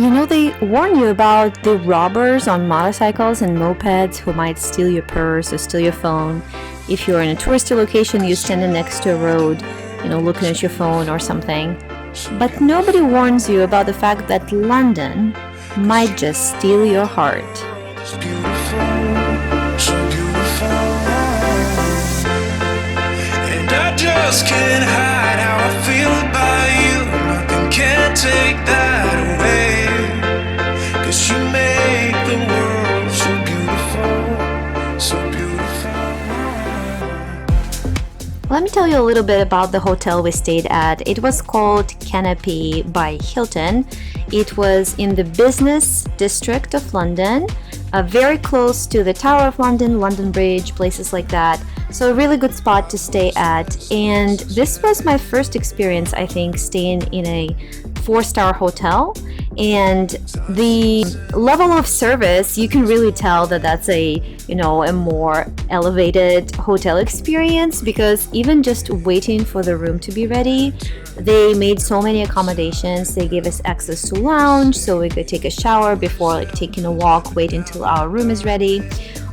They warn you about the robbers on motorcycles and mopeds who might steal your purse or steal your phone. If you're in a touristy location, you're standing next to a road, looking at your phone or something. But nobody warns you about the fact that London might just steal your heart. It's beautiful, so beautiful. And I just can't hide how I feel about you. Nothing can take that away. 'Cause you make the world so beautiful, so beautiful. Let me tell you a little bit about the hotel we stayed at. It was called Canopy by Hilton. It was in the business district of London, very close to the Tower of London, London Bridge, places like that. So a really good spot to stay at. And this was my first experience, I think, staying in a 4-star hotel. And the level of service, you can really tell that that's a more elevated hotel experience, because even just waiting for the room to be ready, they made so many accommodations. They gave us access to lounge so we could take a shower before taking a walk, wait until our room is ready.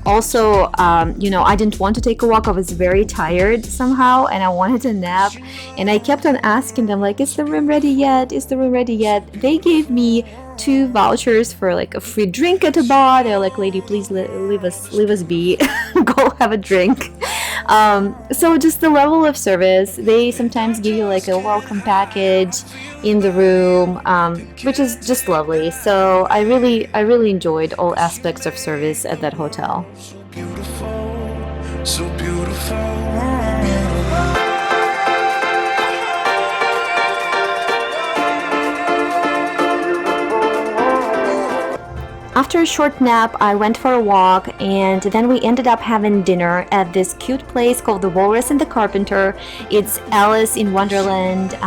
Also, I didn't want to take a walk. I was very tired somehow and I wanted to nap. And I kept on asking them, is the room ready yet? Is the room ready yet? They gave me 2 vouchers for a free drink at a bar. They're like, lady, please leave us be. Go have a drink. So just the level of service. They sometimes give you a welcome package in the room, which is just lovely. So I really enjoyed all aspects of service at that hotel. So beautiful, so beautiful. After a short nap, I went for a walk, and then we ended up having dinner at this cute place called The Walrus and the Carpenter. It's Alice in Wonderland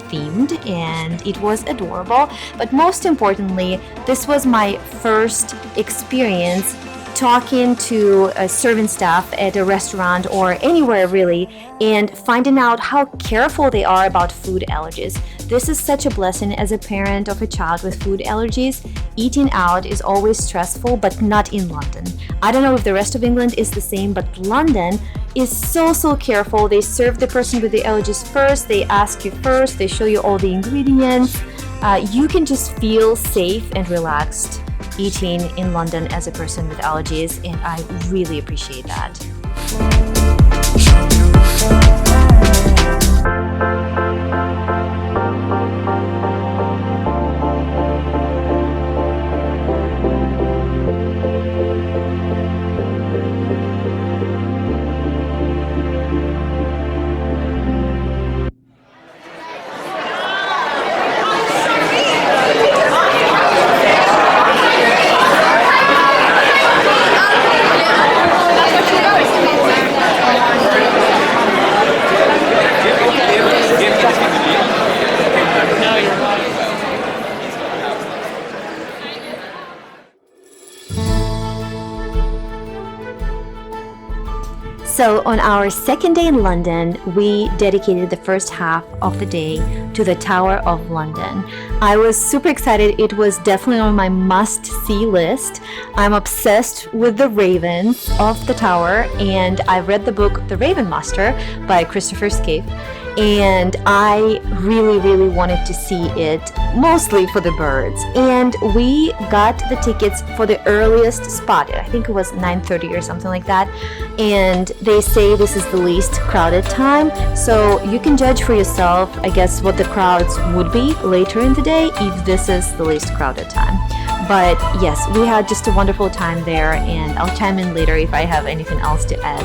themed, and it was adorable. But most importantly, this was my first experience talking to a serving staff at a restaurant or anywhere really, and finding out how careful they are about food allergies. This is such a blessing as a parent of a child with food allergies. Eating out is always stressful, but not in London. I don't know if the rest of England is the same, but London is so careful. They serve the person with the allergies first, they ask you first, they show you all the ingredients. You can just feel safe and relaxed eating in London as a person with allergies, and I really appreciate that. So on our second day in London, we dedicated the first half of the day to the Tower of London. I was super excited. It was definitely on my must-see list. I'm obsessed with the ravens of the tower, and I've read the book The Raven Master by Christopher Scaife, and I really wanted to see it, mostly for the birds. And we got the tickets for the earliest spot. I think it was 9:30 or something like that. And they say this is the least crowded time, so you can judge for yourself, I guess, what the crowds would be later in the day if this is the least crowded time. But yes, we had just a wonderful time there, and I'll chime in later if I have anything else to add.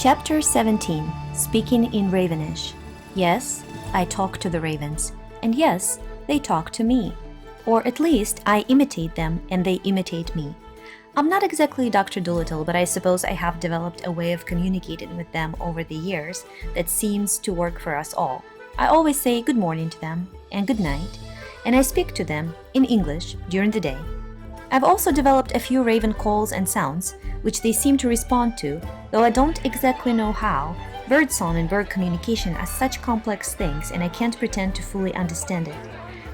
Chapter 17. Speaking in Ravenish. Yes, I talk to the ravens, and yes, they talk to me. Or at least I imitate them and they imitate me. I'm not exactly Dr. Dolittle, but I suppose I have developed a way of communicating with them over the years that seems to work for us all. I always say good morning to them and good night, and I speak to them in English during the day. I've also developed a few raven calls and sounds, which they seem to respond to, though I don't exactly know how. Birdsong and bird communication are such complex things, and I can't pretend to fully understand it.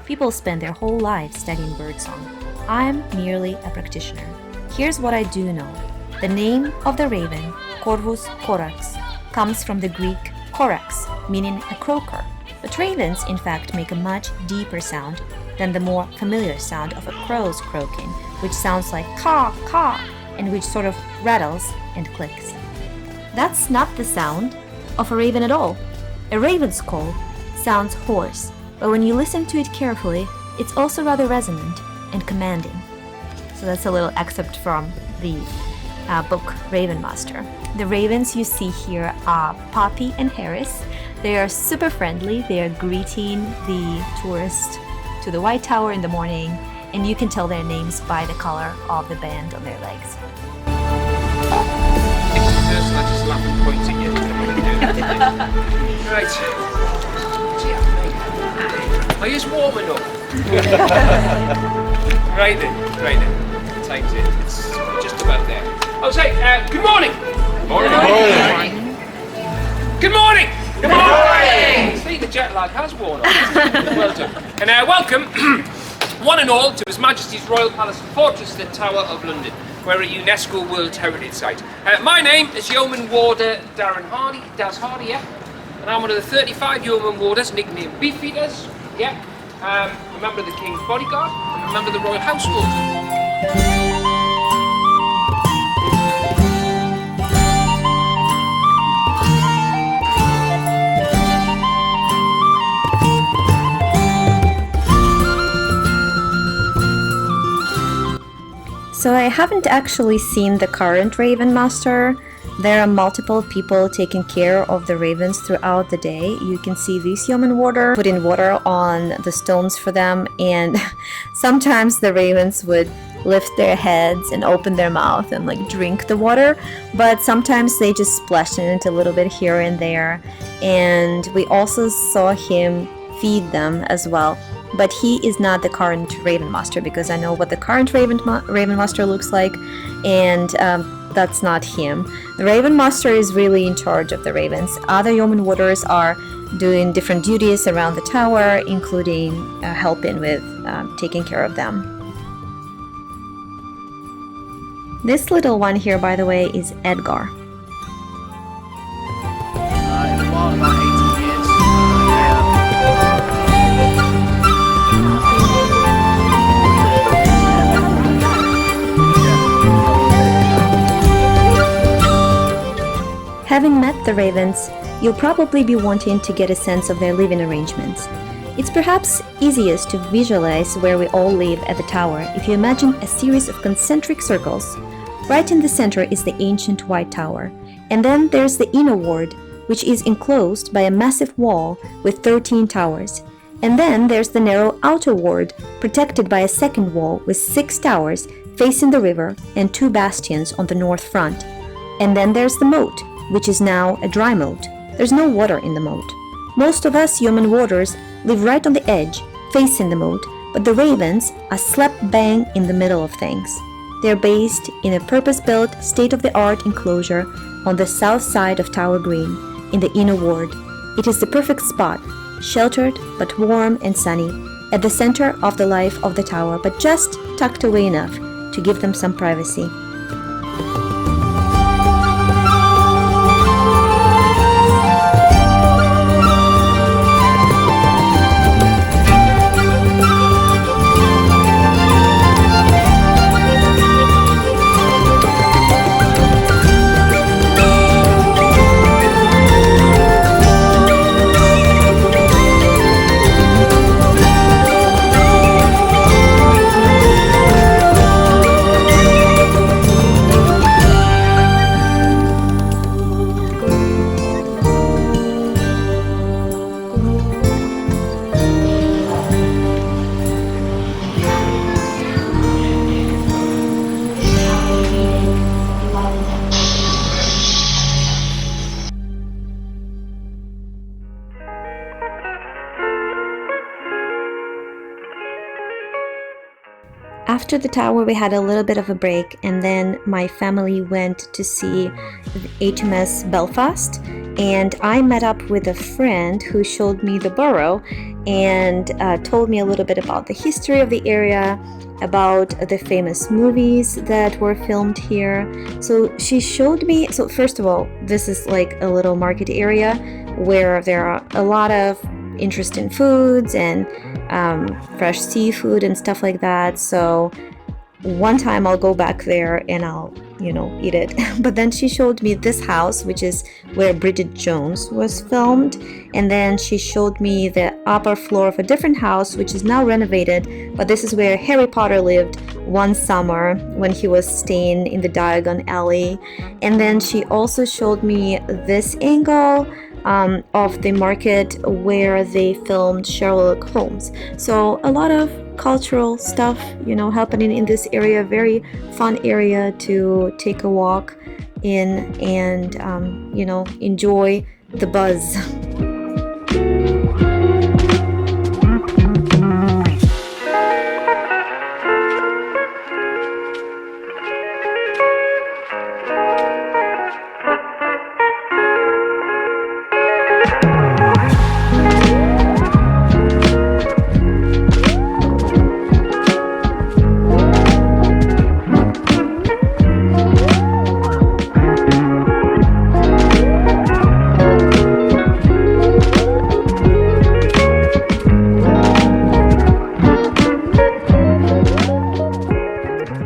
People spend their whole lives studying birdsong. I'm merely a practitioner. Here's what I do know. The name of the raven, Corvus corax, comes from the Greek corax, meaning a croaker. But ravens, in fact, make a much deeper sound than the more familiar sound of a crow's croaking, which sounds like caw, caw, and which sort of rattles and clicks. That's not the sound of a raven at all. A raven's call sounds hoarse, but when you listen to it carefully, it's also rather resonant and commanding. So that's a little excerpt from the book Raven Master. The ravens you see here are Poppy and Harris. They are super friendly. They are greeting the tourist to the White Tower in the morning, and you can tell their names by the color of the band on their legs. I just laugh and point at you. Right. Are you just warming up? Right then. Time's in. It's just about there. I'll say, good morning. Morning. Good morning. Good morning. See, the jet lag has worn off. Well done. And welcome, one and all, to His Majesty's Royal Palace Fortress, the Tower of London. We're a UNESCO World Heritage Site. My name is Yeoman Warder Darren Hardy, Daz Hardy, yeah? And I'm one of the 35 Yeoman Warders, nicknamed Beefeaters, yeah? A member of the King's Bodyguard, and a member of the Royal Household. So I haven't actually seen the current Raven Master. There are multiple people taking care of the ravens throughout the day. You can see this yeoman warder putting water on the stones for them, and sometimes the ravens would lift their heads and open their mouth and like drink the water, but sometimes they just splash in it a little bit here and there. And we also saw him feed them as well. But he is not the current Raven Master, because I know what the current Raven Master looks like, and that's not him. The Raven Master is really in charge of the ravens. Other yeoman warders are doing different duties around the tower, including helping with taking care of them. This little one here, by the way, is Edgar. In a while, about 18 years. Having met the ravens, you'll probably be wanting to get a sense of their living arrangements. It's perhaps easiest to visualize where we all live at the tower if you imagine a series of concentric circles. Right in the center is the ancient White Tower, and then there's the inner ward, which is enclosed by a massive wall with 13 towers. And then there's the narrow outer ward, protected by a second wall with 6 towers facing the river and 2 bastions on the north front. And then there's the moat, which is now a dry moat. There's no water in the moat. Most of us yeoman warders live right on the edge, facing the moat, but the ravens are slap bang in the middle of things. They're based in a purpose-built, state-of-the-art enclosure on the south side of Tower Green, in the inner ward. It is the perfect spot, sheltered but warm and sunny, at the center of the life of the tower, but just tucked away enough to give them some privacy. After the tower, we had a little bit of a break, and then my family went to see HMS Belfast. And I met up with a friend who showed me the borough and told me a little bit about the history of the area, about the famous movies that were filmed here. So she showed me, so first of all, this is like a little market area where there are a lot of interesting foods and fresh seafood and stuff like that. So one time I'll go back there and I'll, eat it. But then she showed me this house, which is where Bridget Jones was filmed. And then she showed me the upper floor of a different house, which is now renovated. But this is where Harry Potter lived one summer when he was staying in the Diagon Alley. And then she also showed me this angle of the market where they filmed Sherlock Holmes. So a lot of cultural stuff, happening in this area. Very fun area to take a walk in and, enjoy the buzz.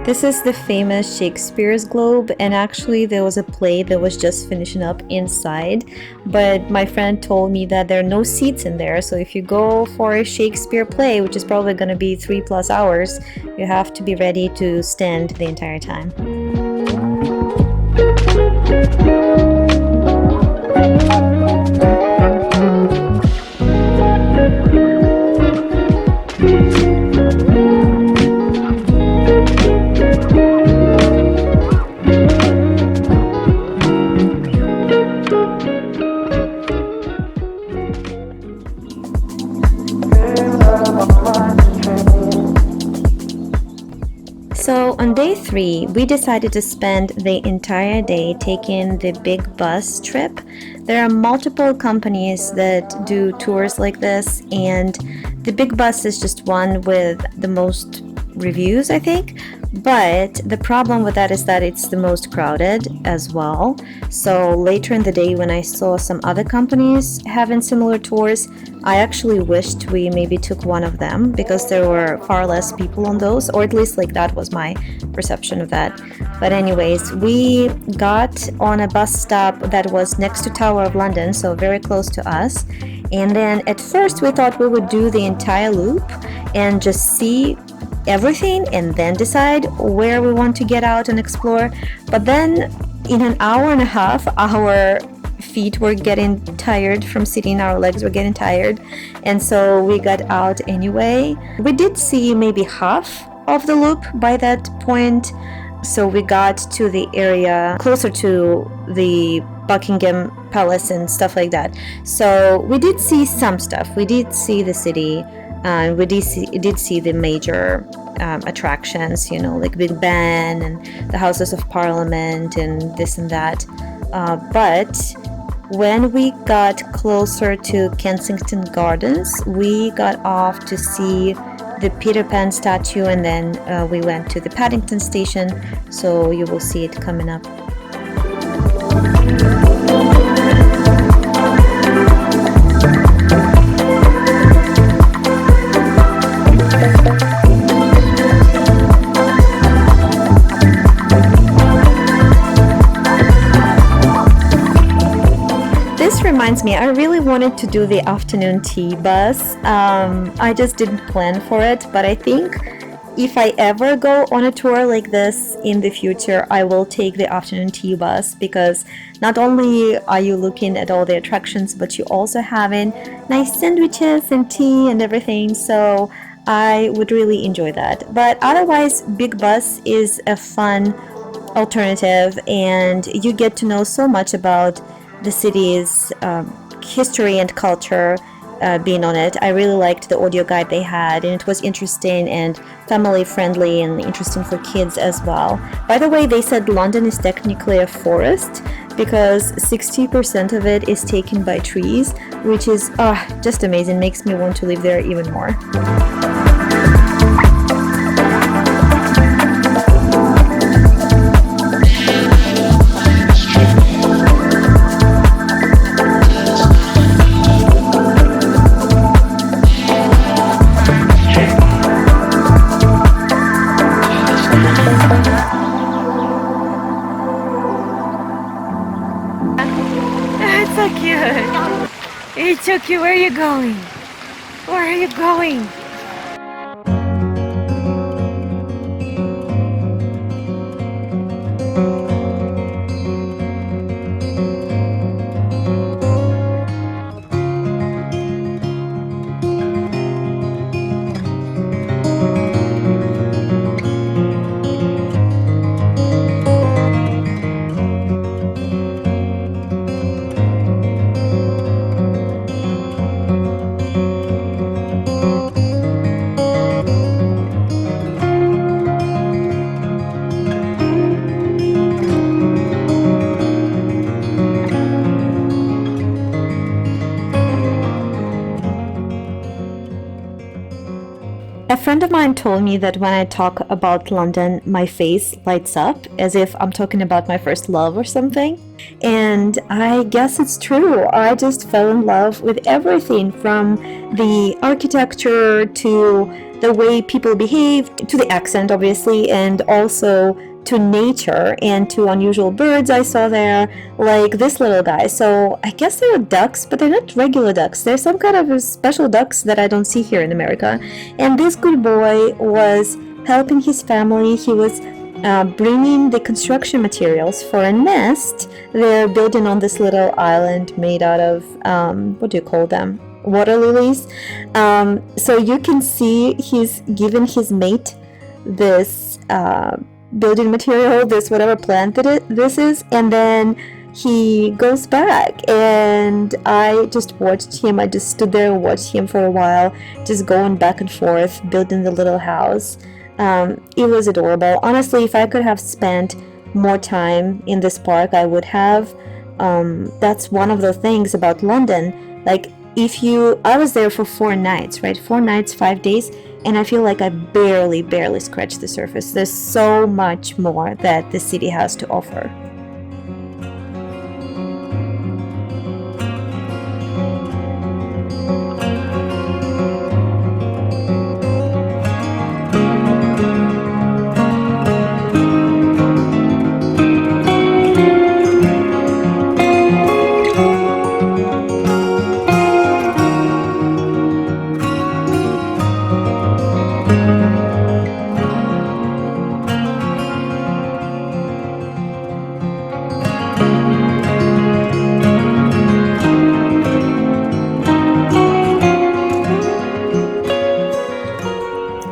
This is the famous Shakespeare's Globe, and actually there was a play that was just finishing up inside, but my friend told me that there are no seats in there, so if you go for a Shakespeare play, which is probably going to be 3+ hours, you have to be ready to stand the entire time. So on day 3, we decided to spend the entire day taking the big bus trip. There are multiple companies that do tours like this, and the big bus is just one with the most reviews, I think. But the problem with that is that it's the most crowded as well. So later in the day, when I saw some other companies having similar tours, I actually wished we maybe took one of them because there were far less people on those, or at least like that was my perception of that. But anyways, we got on a bus stop that was next to Tower of London, so very close to us. And then at first we thought we would do the entire loop and just see everything and then decide where we want to get out and explore. But then in an hour and a half, our feet were getting tired from sitting, our legs were getting tired, and so we got out anyway. We did see maybe half of the loop by that point, so we got to the area closer to the Buckingham Palace and stuff like that. So we did see some stuff. We did see the city. We did see the major attractions, like Big Ben and the Houses of Parliament and this and that. But when we got closer to Kensington Gardens, we got off to see the Peter Pan statue, and then we went to the Paddington station, so you will see it coming up. This reminds me, I really wanted to do the afternoon tea bus. I just didn't plan for it, but I think if I ever go on a tour like this in the future, I will take the afternoon tea bus, because not only are you looking at all the attractions, but you also having nice sandwiches and tea and everything. So I would really enjoy that. But otherwise, Big Bus is a fun alternative, and you get to know so much about the city's history and culture being on it. I really liked the audio guide they had, and it was interesting and family friendly and interesting for kids as well. By the way, they said London is technically a forest because 60% of it is taken by trees, which is just amazing. Makes me want to live there even more. It's so cute. It's so cute. Where are you going? Where are you going? A friend of mine told me that when I talk about London, my face lights up as if I'm talking about my first love or something. And I guess it's true. I just fell in love with everything from the architecture to the way people behave, to the accent, obviously, and also to nature and to unusual birds I saw there, like this little guy. So I guess they're ducks, but they're not regular ducks. They're some kind of special ducks that I don't see here in America. And this good boy was helping his family. He was bringing the construction materials for a nest they're building on this little island made out of, what do you call them? Water lilies. So you can see he's given his mate this building material, this whatever plant this is, and then he goes back, and I just watched him. I just stood there and watched him for a while, just going back and forth, building the little house. It was adorable. Honestly, if I could have spent more time in this park, I would have. That's one of the things about London. Like, I was there for 4 nights, right? 4 nights, 5 days, and I feel like I barely scratched the surface. There's so much more that the city has to offer.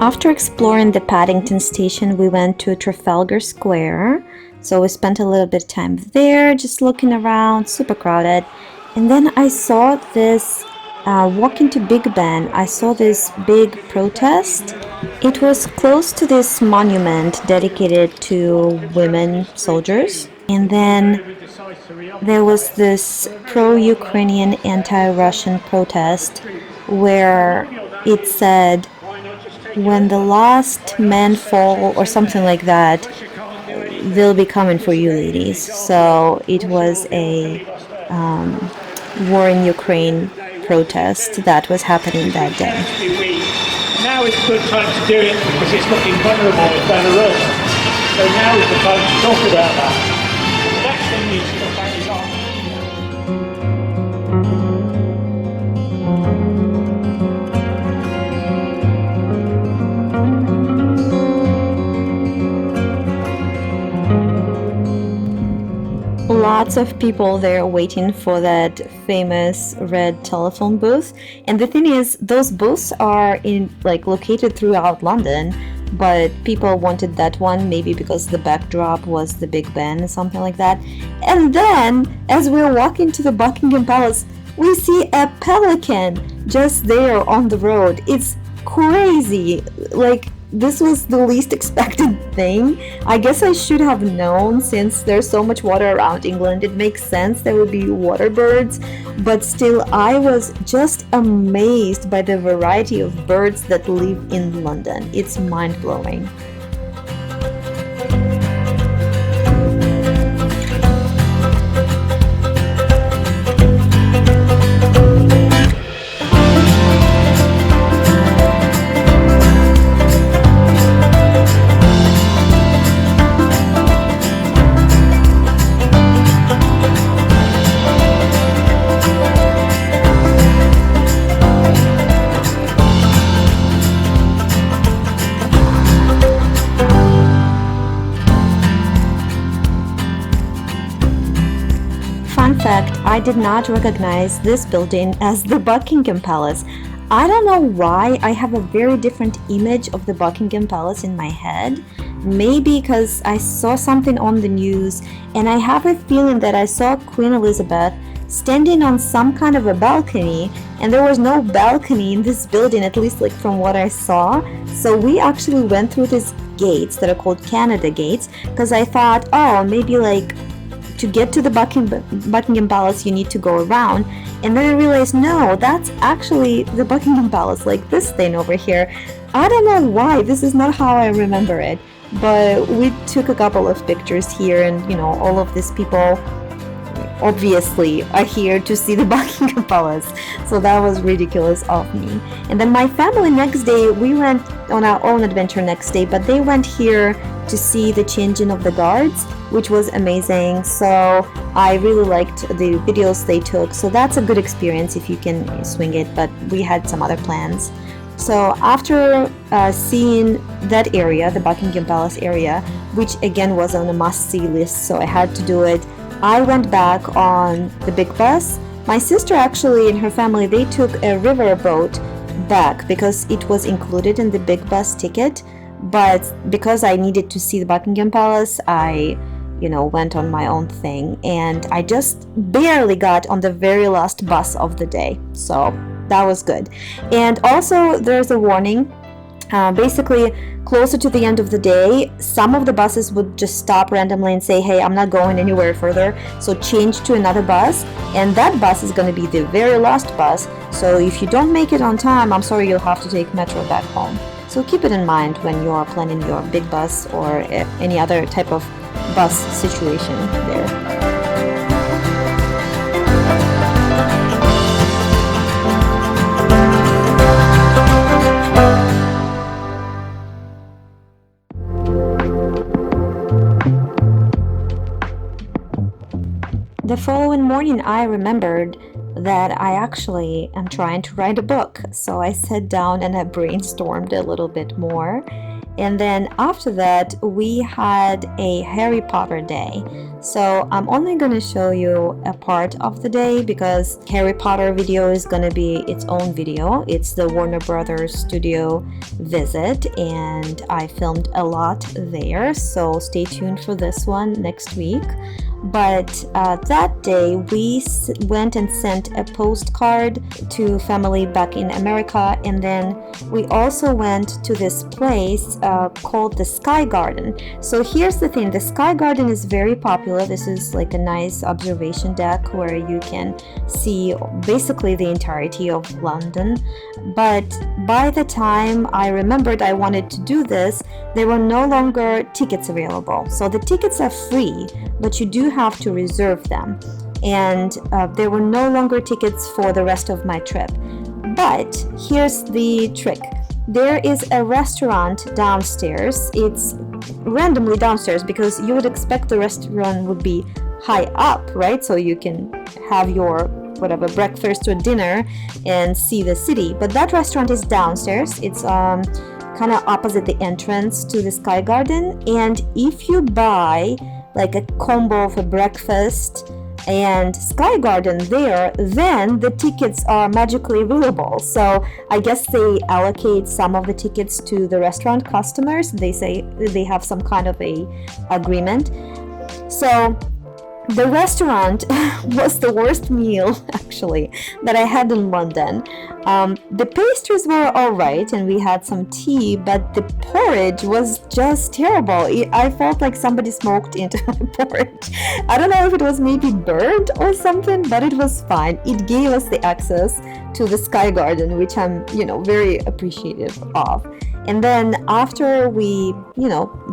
After exploring the Paddington station, we went to Trafalgar Square. So we spent a little bit of time there, just looking around, super crowded. And then I saw this, walking to Big Ben, I saw this big protest. It was close to this monument dedicated to women soldiers. And then there was this pro-Ukrainian, anti-Russian protest where it said, "When the last men fall," or something like that, "they'll be coming for you, ladies." So it was a war in Ukraine protest that was happening that day. Now is a good time to do it because it's looking vulnerable in Belarus. So now is the time to talk about that. The next thing is to carry on. Lots of people there waiting for that famous red telephone booth. And the thing is, those booths are located throughout London, but people wanted that one maybe because the backdrop was the Big Ben or something like that. And then, as we were walking to the Buckingham Palace, we see a pelican just there on the road. It's crazy. Like, this was the least expected thing. I guess I should have known, since there's so much water around England. It makes sense there would be water birds, but still, I was just amazed by the variety of birds that live in London. It's mind-blowing. Fun fact, I did not recognize this building as the Buckingham Palace. I don't know why I have a very different image of the Buckingham Palace in my head. Maybe because I saw something on the news, and I have a feeling that I saw Queen Elizabeth standing on some kind of a balcony, and there was no balcony in this building, at least like from what I saw. So we actually went through these gates that are called Canada gates, because I thought, oh, maybe like to get to the Buckingham Palace you need to go around, and then I realized, no, that's actually the Buckingham Palace, like this thing over here. I don't know why, this is not how I remember it, but we took a couple of pictures here, and you know, all of these people obviously are here to see the Buckingham Palace, so that was ridiculous of me. And then my family, next day, we went on our own adventure next day, but they went here to see the changing of the guards, which was amazing. So I really liked the videos they took, so that's a good experience if you can swing it, but we had some other plans. So after seeing that area, the Buckingham Palace area, which again was on a must-see list, so I had to do it, I went back on the big bus. My sister actually and her family, they took a river boat back because it was included in the big bus ticket, but because I needed to see the Buckingham Palace, I went on my own thing, and I just barely got on the very last bus of the day, so that was good. And also there's a warning. Basically, closer to the end of the day, some of the buses would just stop randomly and say, hey, I'm not going anywhere further, so change to another bus, and that bus is going to be the very last bus, so if you don't make it on time, I'm sorry, you'll have to take metro back home. So keep it in mind when you are planning your big bus or any other type of bus situation there. The following morning, I remembered that I actually am trying to write a book. So I sat down and I brainstormed a little bit more. And then after that, we had a Harry Potter day. So I'm only going to show you a part of the day because Harry Potter video is going to be its own video. It's the Warner Brothers studio visit, and I filmed a lot there. So stay tuned for this one next week. But that day we went and sent a postcard to family back in America, and then we also went to this place called the Sky Garden. So here's the thing, the Sky Garden is very popular. This is like a nice observation deck where you can see basically the entirety of London. But by the time I remembered I wanted to do this, there were no longer tickets available. So the tickets are free, but you do have to reserve them, and there were no longer tickets for the rest of my trip. But here's the trick. There is a restaurant downstairs. It's randomly downstairs because you would expect the restaurant would be high up, right? So you can have your whatever breakfast or dinner and see the city. But that restaurant is downstairs. It's kind of opposite the entrance to the Sky Garden, and if you buy like a combo of a breakfast and Sky Garden there, then the tickets are magically available. So I guess they allocate some of the tickets to the restaurant customers. They say they have some kind of a agreement. So The restaurant was the worst meal actually that I had in London. The pastries were all right and we had some tea, but the porridge was just terrible. I felt like somebody smoked into my porridge. I don't know if it was maybe burnt or something, but it was fine. It gave us the access to the Sky Garden, which I'm, very appreciative of. And then after we,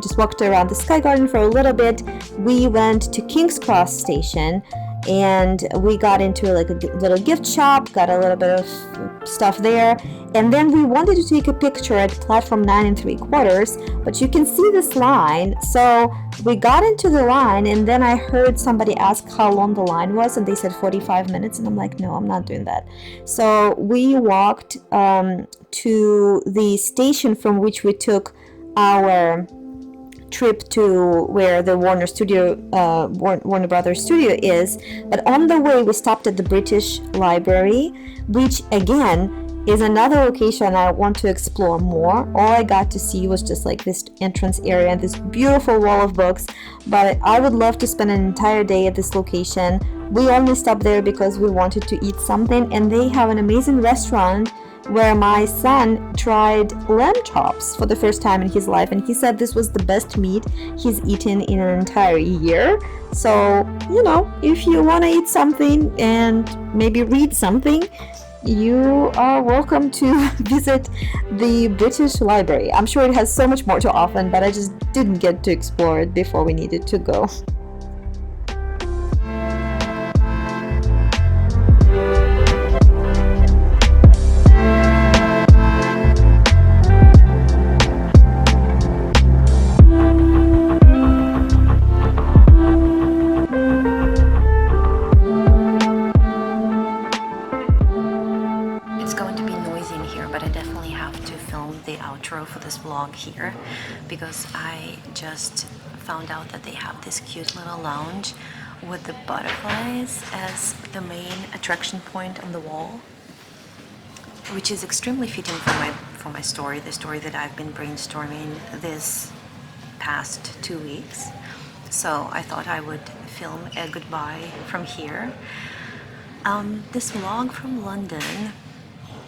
just walked around the Sky Garden for a little bit, we went to King's Cross Station and we got into like a little gift shop, got a little bit of stuff there. And then we wanted to take a picture at platform 9 3/4, but you can see this line. So we got into the line and then I heard somebody ask how long the line was and they said 45 minutes. And I'm like, no, I'm not doing that. So we walked to the station from which we took our trip to where the Warner Brothers studio is. But on the way we stopped at the British Library, which again is another location I want to explore more. All I got to see was just like this entrance area and this beautiful wall of books, but I would love to spend an entire day at this location. We only stopped there because we wanted to eat something, and they have an amazing restaurant where my son tried lamb chops for the first time in his life, and he said this was the best meat he's eaten in an entire year. So, if you want to eat something and maybe read something, you are welcome to visit the British Library. I'm sure it has so much more to offer, but I just didn't get to explore it before we needed to go. For this vlog here because I just found out that they have this cute little lounge with the butterflies as the main attraction point on the wall, which is extremely fitting for my story, the story that I've been brainstorming this past 2 weeks. So I thought I would film a goodbye from here. This vlog from London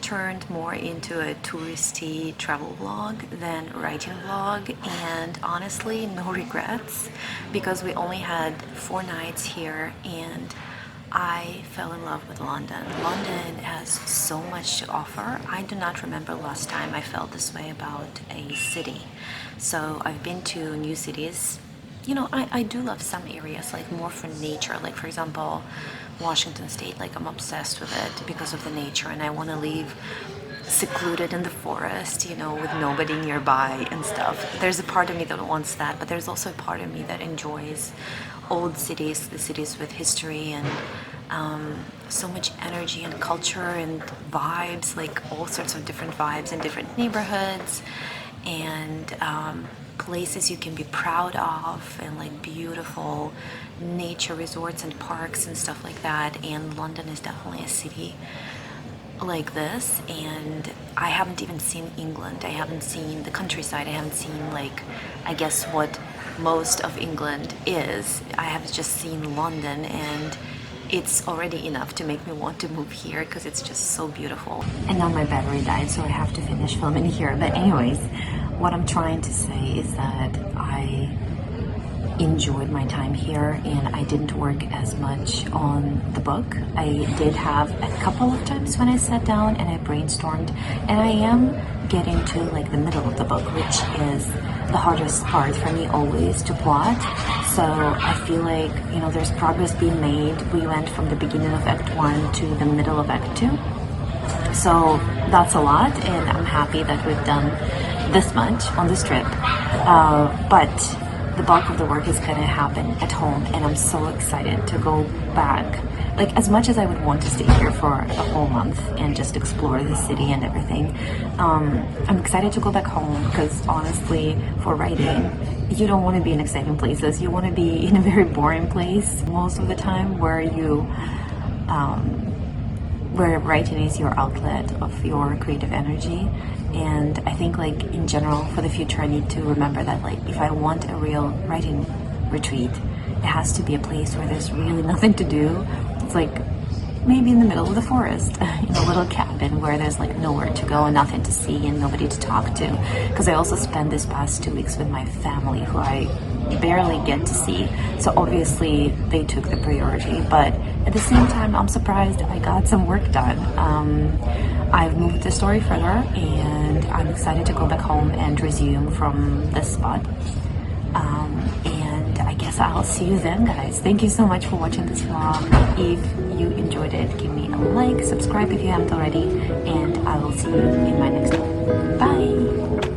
turned more into a touristy travel vlog than writing vlog, and honestly no regrets because we only had 4 nights here and I fell in love with London. London has so much to offer. I do not remember last time I felt this way about a city. So I've been to new cities. I do love some areas, like more for nature, like for example Washington State. Like I'm obsessed with it because of the nature, and I want to live secluded in the forest, with nobody nearby and stuff. There's a part of me that wants that, but there's also a part of me that enjoys old cities, the cities with history and so much energy and culture and vibes, like all sorts of different vibes in different neighborhoods and places you can be proud of, and like beautiful nature resorts and parks and stuff like that. And London is definitely a city like this, and I haven't even seen England. I haven't seen the countryside. I haven't seen, like, I guess what most of England is. I have just seen London, and it's already enough to make me want to move here because it's just so beautiful. And now my battery died, so I have to finish filming here. But anyways, what I'm trying to say is that I enjoyed my time here and I didn't work as much on the book. I did have a couple of times when I sat down and I brainstormed, and I am getting to like the middle of the book, which is the hardest part for me always to plot. So I feel like, there's progress being made. We went from the beginning of Act 1 to the middle of Act 2. So that's a lot, and I'm happy that we've done this much on this trip. But the bulk of the work is going to happen at home, and I'm so excited to go back. Like, as much as I would want to stay here for a whole month and just explore the city and everything, I'm excited to go back home because honestly, for writing, you don't want to be in exciting places. You want to be in a very boring place most of the time where where writing is your outlet of your creative energy. And I think, like, in general, for the future, I need to remember that, like, if I want a real writing retreat, it has to be a place where there's really nothing to do. It's like maybe in the middle of the forest, in a little cabin where there's like nowhere to go and nothing to see and nobody to talk to. Because I also spent this past 2 weeks with my family, who I barely get to see. So obviously they took the priority, but at the same time, I'm surprised I got some work done. I've moved the story further, and I'm excited to go back home and resume from this spot. And I guess I'll see you then, guys. Thank you so much for watching this vlog. If you enjoyed it, give me a like, subscribe if you haven't already, and I will see you in my next one. Bye!